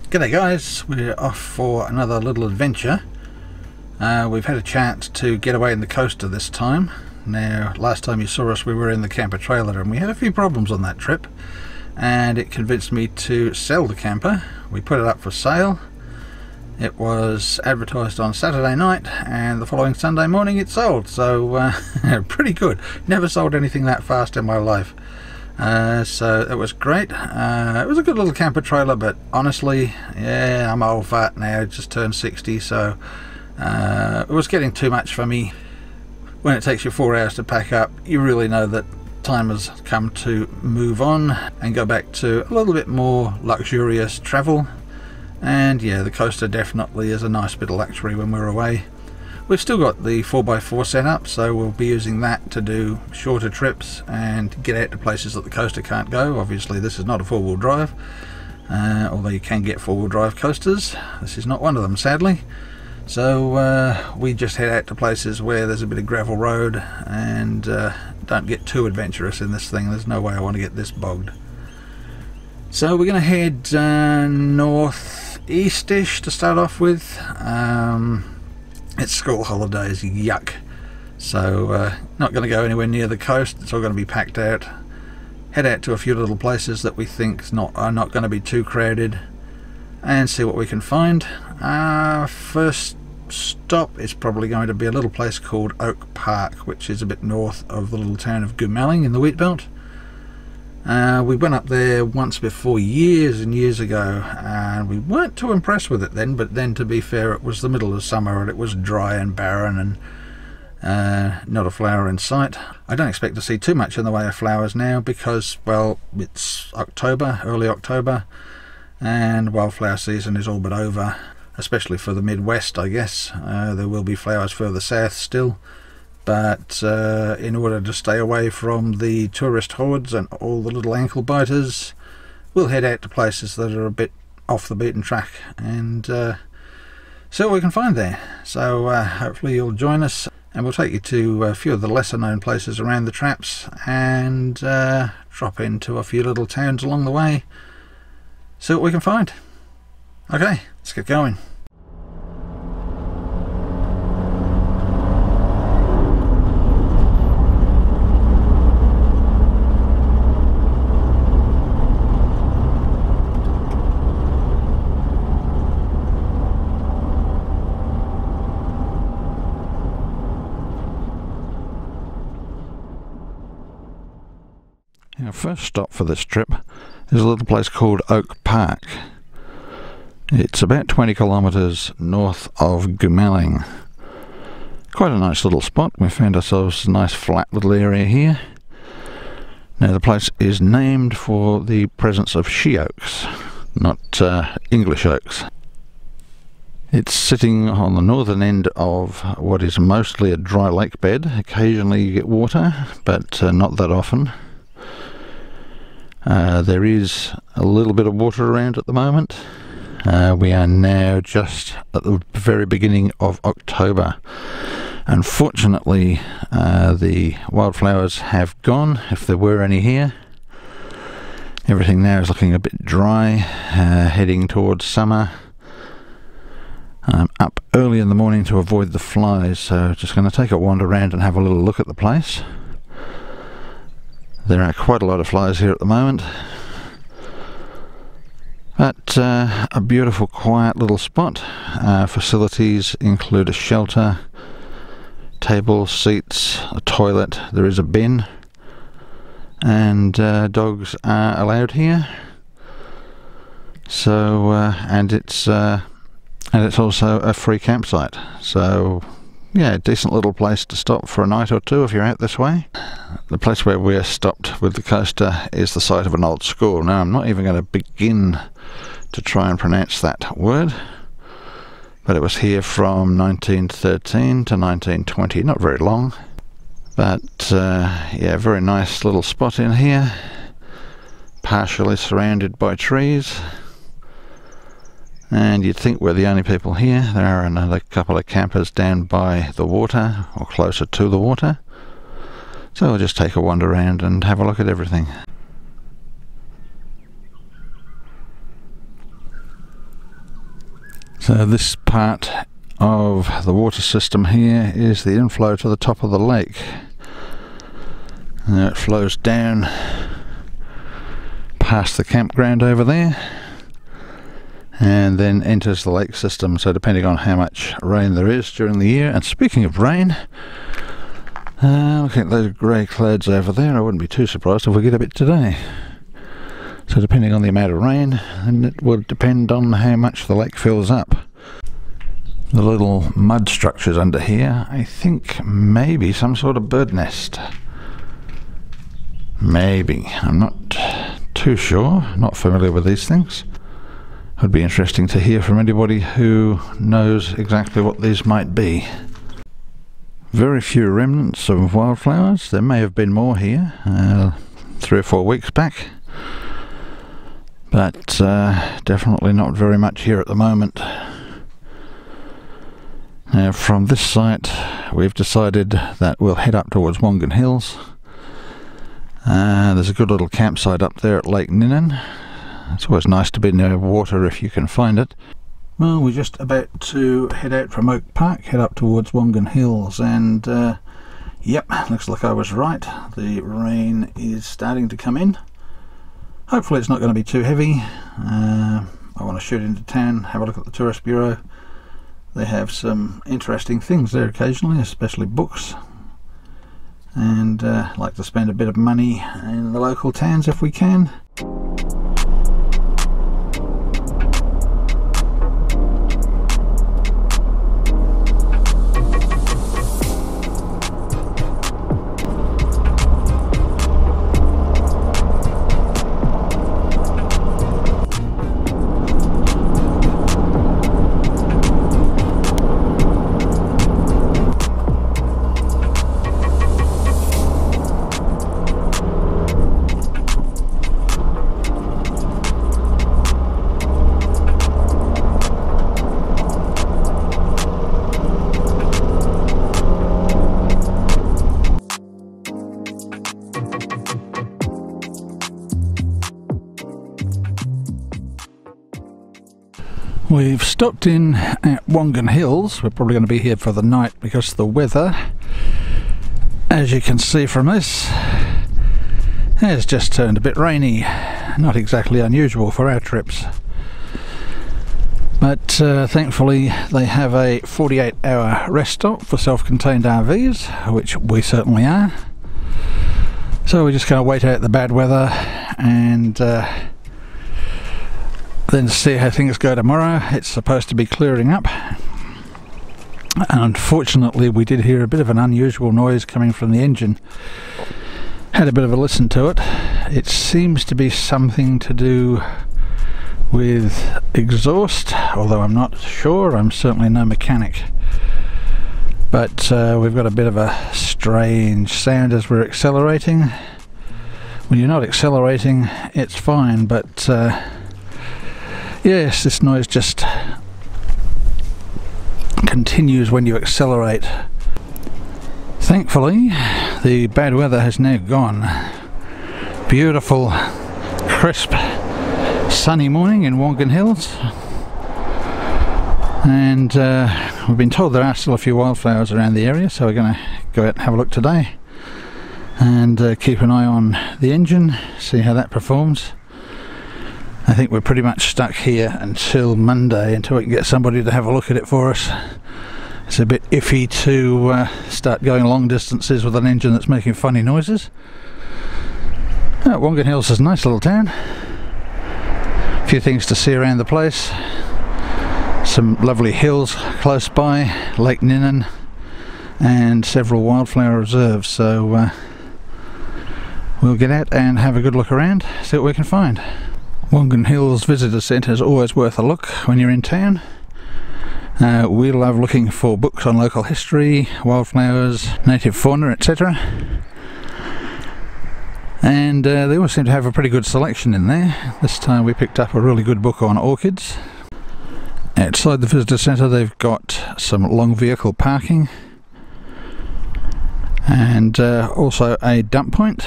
G'day guys, we're off for another little adventure. We've had a chance to get away in the coaster this time. Now, last time you saw us we were in the camper trailer and we had a few problems on that trip, and it convinced me to sell the camper. We put it up for sale. It was advertised on Saturday night and the following Sunday morning it sold, so pretty good. Never sold anything that fast in my life. So it was great. It was a good little camper trailer, but honestly, yeah, I'm old fat now, just turned 60, so it was getting too much for me. When it takes you 4 hours to pack up, you really know that time has come to move on and go back to a little bit more luxurious travel. And yeah, the coaster definitely is a nice bit of luxury when we're away. We've still got the 4x4 set up, so we'll be using that to do shorter trips and get out to places that the coaster can't go. Obviously this is not a four-wheel drive, although you can get four-wheel drive coasters. This is not one of them, sadly. So we just head out to places where there's a bit of gravel road, and don't get too adventurous in this thing. There's no way I want to get this bogged. So we're going to head northeast-ish to start off with. It's school holidays, yuck. So not going to go anywhere near the coast. It's all going to be packed out. Head out to a few little places that we think are not going to be too crowded, and see what we can find. First stop is probably going to be a little place called Oak Park, which is a bit north of the little town of Goomalling in the wheat belt. We went up there once before, years and years ago, and we weren't too impressed with it then, but then to be fair, it was the middle of summer and it was dry and barren and not a flower in sight. I don't expect to see too much in the way of flowers now because, well, it's October, early October, and wildflower season is all but over, especially for the Midwest, I guess. There will be flowers further south still. But in order to stay away from the tourist hordes and all the little ankle biters, we'll head out to places that are a bit off the beaten track and see what we can find there. So hopefully you'll join us, and we'll take you to a few of the lesser known places around the traps and drop into a few little towns along the way. See what we can find. Okay, let's get going. Our first stop for this trip is a little place called Oak Park. It's about 20 kilometres north of Goomalling. Quite a nice little spot. We found ourselves a nice flat little area here. Now the place is named for the presence of she oaks, not English oaks. It's sitting on the northern end of what is mostly a dry lake bed. Occasionally you get water, but not that often. There is a little bit of water around at the moment. We are now just at the very beginning of October. Unfortunately, the wildflowers have gone, if there were any here. Everything now is looking a bit dry, heading towards summer. I'm up early in the morning to avoid the flies, so just going to take a wander around and have a little look at the place. There are quite a lot of flies here at the moment, but a beautiful quiet little spot. Facilities include a shelter, tables, seats, a toilet, there is a bin, and dogs are allowed here. So and it's also a free campsite, so yeah, decent little place to stop for a night or two if you're out this way. The place where we're stopped with the coaster is the site of an old school. Now I'm not even going to begin to try and pronounce that word, but it was here from 1913 to 1920, not very long. But yeah, very nice little spot in here, partially surrounded by trees. And you'd think we're the only people here. There are another couple of campers down by the water, or closer to the water. So we'll just take a wander around and have a look at everything. So this part of the water system here is the inflow to the top of the lake. Now it flows down past the campground over there and then enters the lake system, so depending on how much rain there is during the year. And speaking of rain, looking at those grey clouds over there, I wouldn't be too surprised if we get a bit today. So depending on the amount of rain, and it will depend on how much the lake fills up. The little mud structures under here, I think maybe some sort of bird nest. Maybe. I'm not too sure, not familiar with these things. It would be interesting to hear from anybody who knows exactly what these might be. Very few remnants of wildflowers. There may have been more here 3 or 4 weeks back, but definitely not very much here at the moment. Now from this site we've decided that we'll head up towards Wongan Hills. There's a good little campsite up there at Lake Ninnan. It's always nice to be near water if you can find it. Well, we're just about to head out from Oak Park, head up towards Wongan Hills, and yep, looks like I was right. The rain is starting to come in. Hopefully it's not going to be too heavy. I want to shoot into town, have a look at the tourist bureau. They have some interesting things there occasionally, especially books. And like to spend a bit of money in the local towns if we can. We've stopped in at Wongan Hills. We're probably going to be here for the night because the weather, as you can see from this, has just turned a bit rainy. Not exactly unusual for our trips. But thankfully they have a 48-hour rest stop for self-contained RVs, which we certainly are. So we're just going to wait out the bad weather and then see how things go tomorrow. It's supposed to be clearing up. Unfortunately we did hear a bit of an unusual noise coming from the engine. Had a bit of a listen to it. It seems to be something to do with exhaust, although I'm not sure. I'm certainly no mechanic. But we've got a bit of a strange sound as we're accelerating. When you're not accelerating it's fine, but yes, this noise just continues when you accelerate. Thankfully, the bad weather has now gone. Beautiful, crisp, sunny morning in Wongan Hills. And we've been told there are still a few wildflowers around the area, so we're going to go out and have a look today. And keep an eye on the engine, see how that performs. I think we're pretty much stuck here until Monday, until we can get somebody to have a look at it for us. It's a bit iffy to start going long distances with an engine that's making funny noises. Wongan Hills is a nice little town. A few things to see around the place. Some lovely hills close by, Lake Ninnan, and several wildflower reserves. So we'll get out and have a good look around, see what we can find. Wongan Hills Visitor Centre is always worth a look when you're in town. We love looking for books on local history, wildflowers, native fauna, etc. And they always seem to have a pretty good selection in there. This time we picked up a really good book on orchids. Outside the visitor centre they've got some long vehicle parking and also a dump point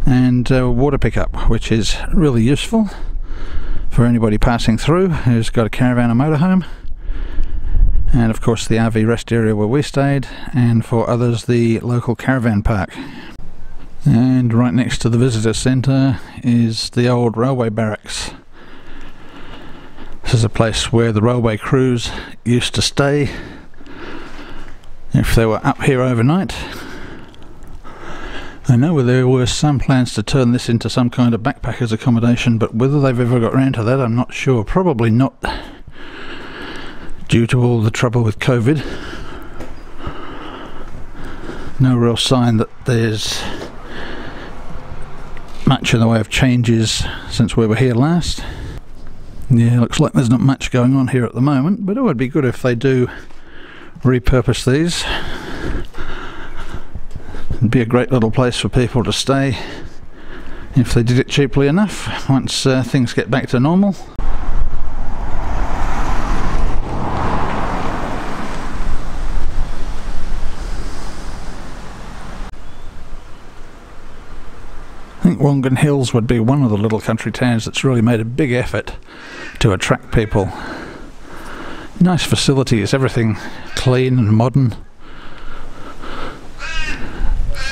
and water pickup, which is really useful for anybody passing through who's got a caravan or motorhome, and of course the RV rest area where we stayed, and for others the local caravan park. And right next to the visitor centre is the old railway barracks. This is a place where the railway crews used to stay if they were up here overnight. I know there were some plans to turn this into some kind of backpackers accommodation, but whether they've ever got around to that I'm not sure. Probably not, due to all the trouble with COVID. No real sign that there's much in the way of changes since we were here last. Yeah, looks like there's not much going on here at the moment, but it would be good if they do repurpose these. It'd be a great little place for people to stay if they did it cheaply enough once things get back to normal. I think Wongan Hills would be one of the little country towns that's really made a big effort to attract people. Nice facilities, everything clean and modern.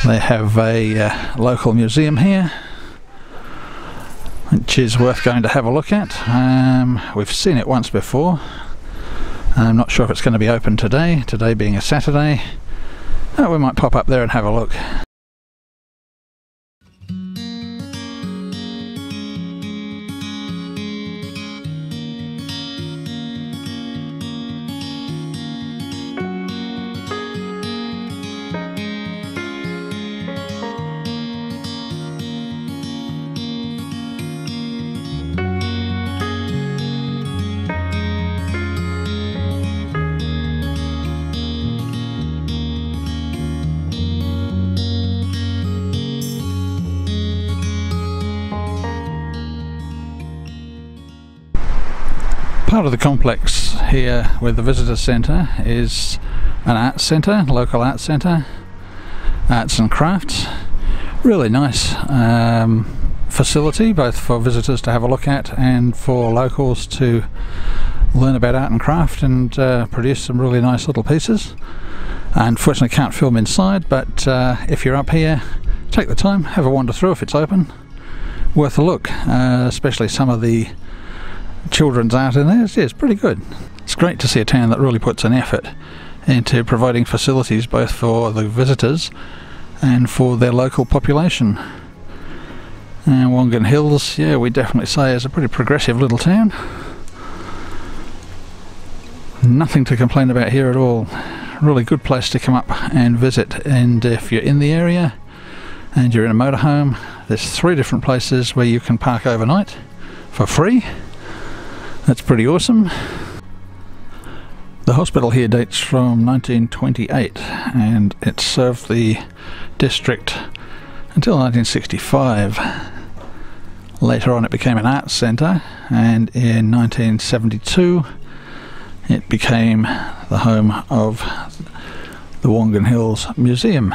They have a local museum here, which is worth going to have a look at. We've seen it once before. I'm not sure if it's going to be open today being a Saturday. We might pop up there and have a look. Part of the complex here with the visitor centre is an arts centre, local arts centre, arts and crafts. Really nice facility, both for visitors to have a look at and for locals to learn about art and craft and produce some really nice little pieces. Unfortunately can't film inside, but if you're up here, take the time, have a wander through if it's open. Worth a look, especially some of the children's art in there. Yeah, it's pretty good. It's great to see a town that really puts an effort into providing facilities both for the visitors and for their local population. And Wongan Hills, yeah, we definitely say is a pretty progressive little town. Nothing to complain about here at all. Really good place to come up and visit, and if you're in the area and you're in a motorhome, there's 3 different places where you can park overnight for free. That's pretty awesome. The hospital here dates from 1928 and it served the district until 1965. Later on it became an arts centre, and in 1972 it became the home of the Wongan Hills Museum.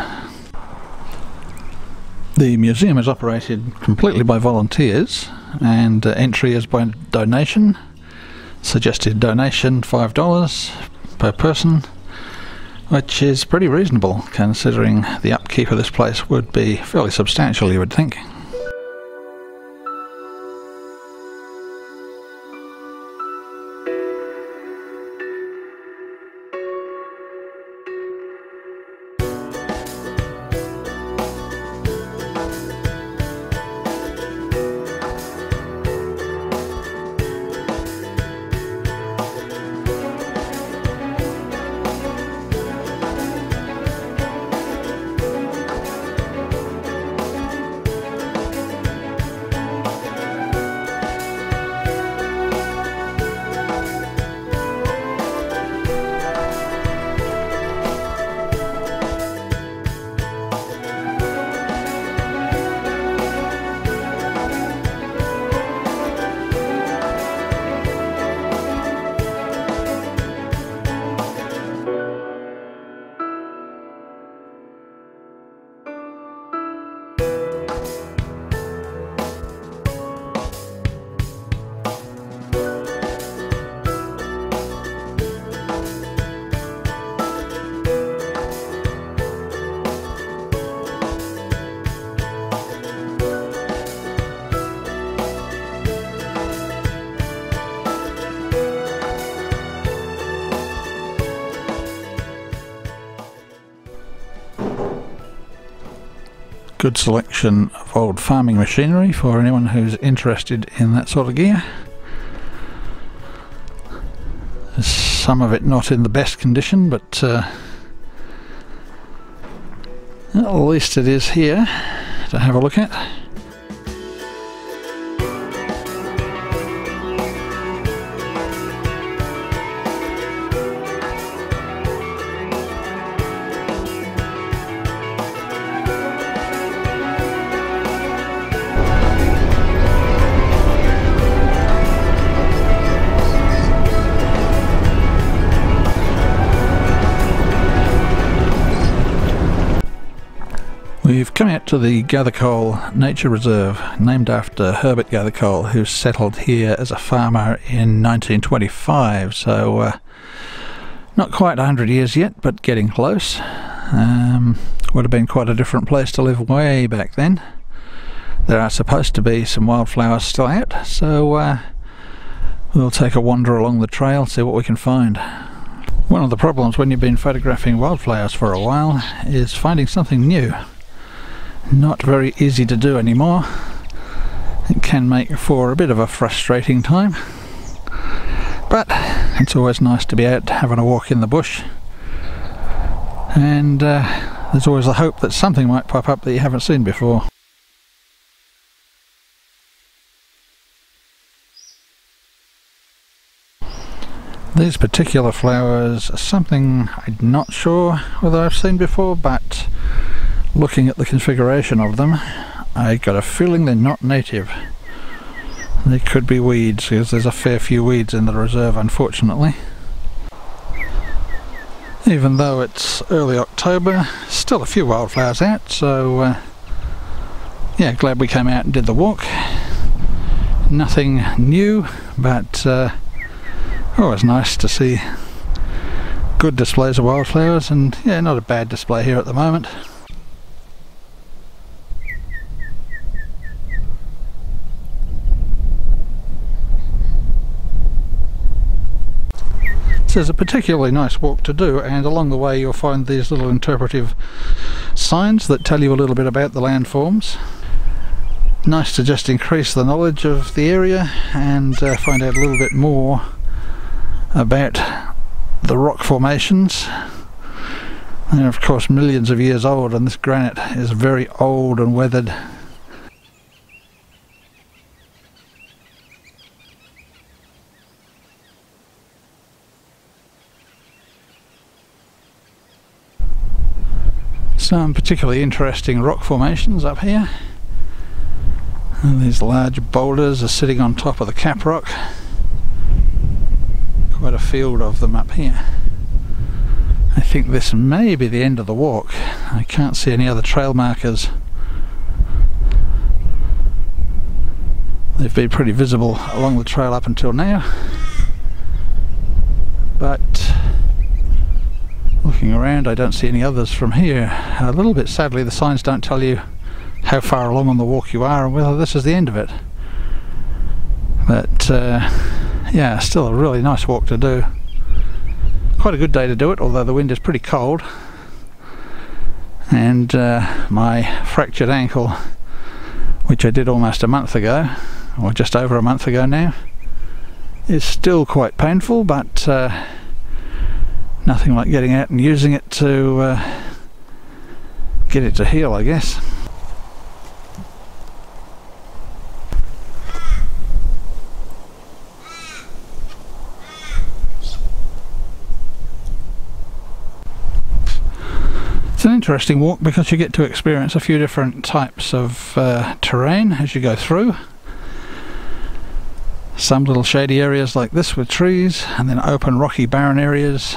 The museum is operated completely by volunteers, and entry is by donation. Suggested donation $5 per person, which is pretty reasonable considering the upkeep of this place would be fairly substantial, you would think. Good selection of old farming machinery for anyone who's interested in that sort of gear. There's some of it not in the best condition, but at least it is here to have a look at. We've come out to the Gathercole Nature Reserve, named after Herbert Gathercole, who settled here as a farmer in 1925, so not quite 100 years yet, but getting close. Would have been quite a different place to live way back then. There are supposed to be some wildflowers still out, so we'll take a wander along the trail, see what we can find. One of the problems when you've been photographing wildflowers for a while is finding something new. Not very easy to do anymore. It can make for a bit of a frustrating time, but it's always nice to be out having a walk in the bush, and there's always a hope that something might pop up that you haven't seen before. These particular flowers are something I'm not sure whether I've seen before, but looking at the configuration of them, I got a feeling they're not native. They could be weeds, because there's a fair few weeds in the reserve, unfortunately. Even though it's early October, still a few wildflowers out, so yeah, glad we came out and did the walk. Nothing new, but always nice to see good displays of wildflowers, and yeah, not a bad display here at the moment. This is a particularly nice walk to do, and along the way you'll find these little interpretive signs that tell you a little bit about the landforms. Nice to just increase the knowledge of the area and find out a little bit more about the rock formations. They're of course millions of years old, and this granite is very old and weathered. Some particularly interesting rock formations up here. And these large boulders are sitting on top of the cap rock. Quite a field of them up here. I think this may be the end of the walk. I can't see any other trail markers. They've been pretty visible along the trail up until now, but looking around I don't see any others from here. A little bit sadly the signs don't tell you how far along on the walk you are and whether this is the end of it. But yeah, still a really nice walk to do. Quite a good day to do it, although the wind is pretty cold. And my fractured ankle, which I did almost a month ago, or just over a month ago now, is still quite painful, but nothing like getting out and using it to get it to heal, I guess. It's an interesting walk because you get to experience a few different types of terrain as you go through. Some little shady areas like this with trees, and then open rocky barren areas